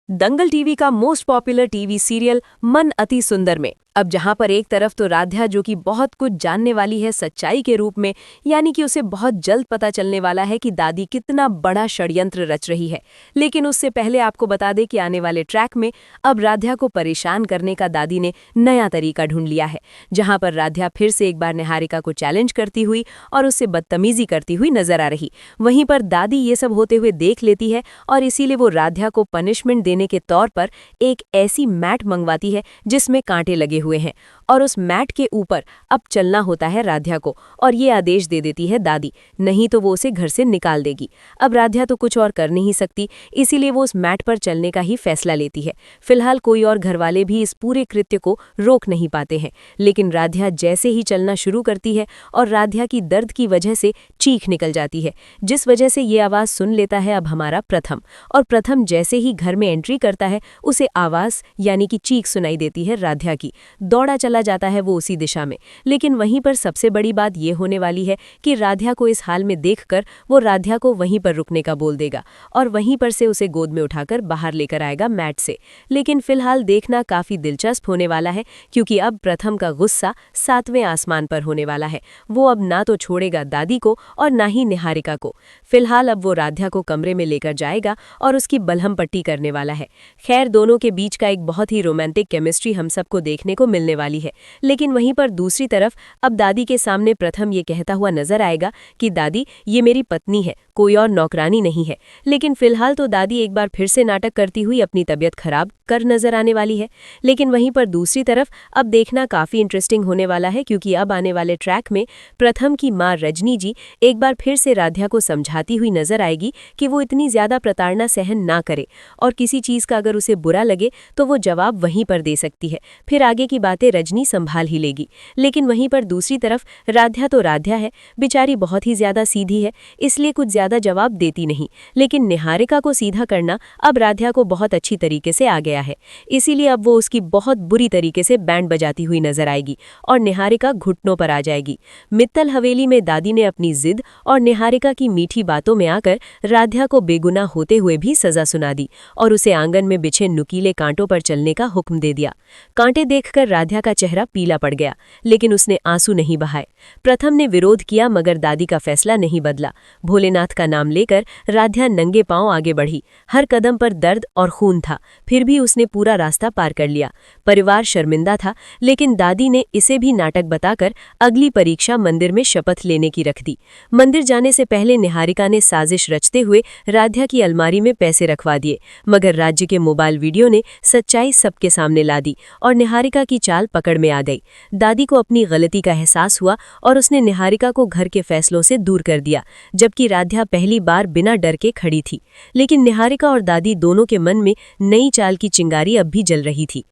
दंगल TV का most popular TV serial मन अति सुंदर में अब जहां पर एक तरफ तो राध्या जो कि बहुत कुछ जानने वाली है सच्चाई के रूप में, यानी कि उसे बहुत जल्द पता चलने वाला है कि दादी कितना बड़ा षड्यंत्र रच रही है। लेकिन उससे पहले आपको बता दें कि आने वाले ट्रैक में अब राध्या को परेशान करने का दादी ने नया तरीका ढूंढ लिया है, जहां पर राध्या फिर से एक बार निहारिका को चैलेंज करती हुई और उससे बदतमीजी करती हुई नजर आ रही। वहीं पर दादी ये सब होते हुए देख लेती है और इसीलिए वो राध्या को पनिशमेंट देने के तौर पर एक ऐसी मैट मंगवाती है जिसमें कांटे लगे हुए हैं, और उस मैट के ऊपर अब चलना होता है राध्या को, और ये आदेश दे देती है दादी, नहीं तो वो उसे घर से निकाल देगी। अब राध्या तो कुछ और कर नहीं सकती, इसीलिए वो उस मैट पर चलने का ही फैसला लेती है। फिलहाल कोई और घरवाले भी इस पूरे कृत्य को रोक नहीं पाते हैं, लेकिन राध्या जैसे ही चलना शुरू करती है और राध्या की दर्द की वजह से चीख निकल जाती है, जिस वजह से ये आवाज़ सुन लेता है अब हमारा प्रथम, और प्रथम जैसे ही घर में एंट्री करता है उसे आवाज़ यानी कि चीख सुनाई देती है राध्या की। दौड़ा चला जाता है वो उसी दिशा में, लेकिन वहीं पर सबसे बड़ी बात ये होने वाली है कि राध्या को इस हाल में देखकर वो राध्या को वहीं पर रुकने का बोल देगा और वहीं पर से उसे गोद में उठाकर बाहर लेकर आएगा मैट से। लेकिन फिलहाल देखना काफ़ी दिलचस्प होने वाला है, क्योंकि अब प्रथम का गुस्सा 7वें आसमान पर होने वाला है। वो अब ना तो छोड़ेगा दादी को और ना ही निहारिका को। फिलहाल अब वो राध्या को कमरे में लेकर जाएगा और उसकी बलहम पट्टी करने वाला है। खैर, दोनों के बीच का एक बहुत ही रोमांटिक केमिस्ट्री हम सबको देखने को मिलने वाली है। लेकिन वहीं पर दूसरी तरफ अब दादी के सामने प्रथम ये कहता हुआ नजर आएगा कि दादी, ये मेरी पत्नी है, कोई और नौकरानी नहीं है। लेकिन फिलहाल तो दादी एक बार फिर से नाटक करती हुई अपनी तबीयत खराब कर नजर आने वाली है। लेकिन वहीं पर दूसरी तरफ अब देखना काफी इंटरेस्टिंग होने वाला है, क्योंकि अब आने वाले ट्रैक में प्रथम की मां रजनी जी एक बार फिर से राध्या को समझाती हुई नजर आएगी कि वो इतनी ज्यादा प्रताड़ना सहन ना करे, और किसी चीज का अगर उसे बुरा लगे तो वो जवाब वहीं पर दे सकती है, फिर आगे की बातें रजनी संभाल ही लेगी। लेकिन वहीं पर दूसरी तरफ राध्या तो राध्या है, बेचारी बहुत ही ज्यादा सीधी है, इसलिए कुछ ज्यादा जवाब देती नहीं। लेकिन निहारिका को सीधा करना अब राध्या को बहुत अच्छी तरीके से आ गया है, इसीलिए अब वो उसकी बहुत बुरी तरीके से बैंड बजाती हुई नजर आएगी और निहारिका घुटनों पर आ जाएगी। मित्तल हवेली में दादी ने अपनी जिद और निहारिका की मीठी बातों में आकर राध्या को बेगुनाह होते हुए भी सजा सुना दी और उसे आंगन में बिछे नुकीले कांटों पर चलने का हुक्म दे दिया। कांटे देखकर राध्या का चेहरा पीला पड़ गया, लेकिन उसने आंसू नहीं बहाए। प्रथम ने विरोध किया, मगर दादी का फैसला नहीं बदला। भोलेनाथ का नाम लेकर राध्या नंगे पांव आगे बढ़ी। हर कदम पर दर्द और खून था, फिर भी उसने पूरा रास्ता पार कर लिया। परिवार शर्मिंदा था, लेकिन दादी ने इसे भी नाटक बताकर अगली परीक्षा मंदिर में शपथ लेने की रख दी। मंदिर जाने से पहले निहारिका ने साजिश रचते हुए राध्या की अलमारी में पैसे रखवा दिए, मगर राज्य के मोबाइल वीडियो ने सच्चाई सबके सामने ला दी और निहारिका की चाल पकड़ में आ गई। दादी को अपनी गलती का एहसास हुआ और उसने निहारिका को घर के फैसलों से दूर कर दिया, जबकि राध्या पहली बार बिना डर के खड़ी थी। लेकिन निहारिका और दादी दोनों के मन में नई चाल की चिंगारी अब भी जल रही थी।